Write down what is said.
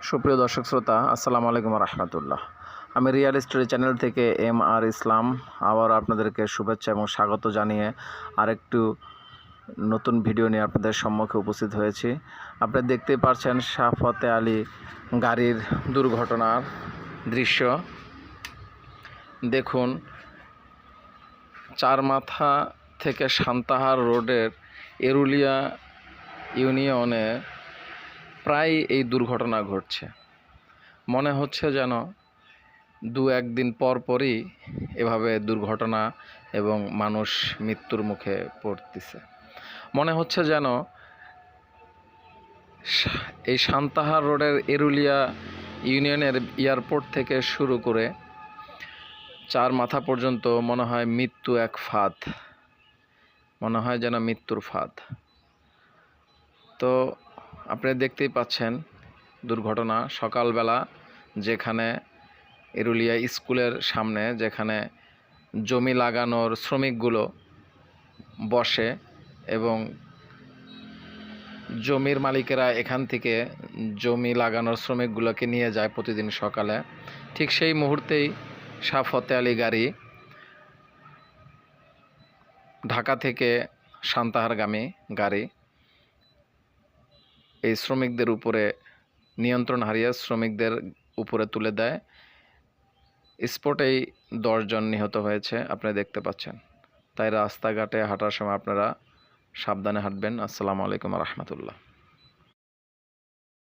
সুপ্রিয় দর্শক শ্রোতা, আসসালামু আলাইকুম রহমতুল্লাহ। আমি রিয়েল স্টোরি চ্যানেল থেকে MR ইসলাম আবার আপনাদেরকে শুভেচ্ছা এবং স্বাগত জানিয়ে আরেকটু নতুন ভিডিও নিয়ে আপনাদের সম্মুখে উপস্থিত হয়েছি। আপনারা দেখতেই পাচ্ছেন শাহ ফতে আলী গাড়ির দুর্ঘটনার দৃশ্য। দেখুন, চারমাথা থেকে সান্তাহার রোডের এরুলিয়া ইউনিয়নে প্রায় এই দুর্ঘটনা ঘটছে। মনে হচ্ছে যেন দু একদিন পর পরই এভাবে দুর্ঘটনা এবং মানুষ মৃত্যুর মুখে পড়তেছে। মনে হচ্ছে যেন এই সান্তাহার রোডের এরুলিয়া ইউনিয়নের এয়ারপোর্ট থেকে শুরু করে চারমাথা পর্যন্ত মনে হয় মৃত্যু এক ফাঁদ, মনে হয় যেন মৃত্যুর ফাঁদ। তো আপনারা দেখতেই পাচ্ছেন দুর্ঘটনা সকালবেলা, যেখানে এরুলিয়া স্কুলের সামনে যেখানে জমি লাগানোর শ্রমিকগুলো বসে এবং জমির মালিকেরা এখান থেকে জমি লাগানোর শ্রমিকগুলোকে নিয়ে যায় প্রতিদিন সকালে, ঠিক সেই মুহূর্তেই শাহ ফতে আলী গাড়ি ঢাকা থেকে সান্তাহারগামী গাড়ি এই শ্রমিকদের উপরে নিয়ন্ত্রণ হারিয়ে শ্রমিকদের উপরে তুলে দেয়। স্পটেই 10 জন নিহত হয়েছে, আপনারা দেখতে পাচ্ছেন। তাই রাস্তাঘাটে হাঁটার সময় আপনারা সাবধানে হাঁটবেন। আসসালামু আলাইকুম রহমতুল্লাহ।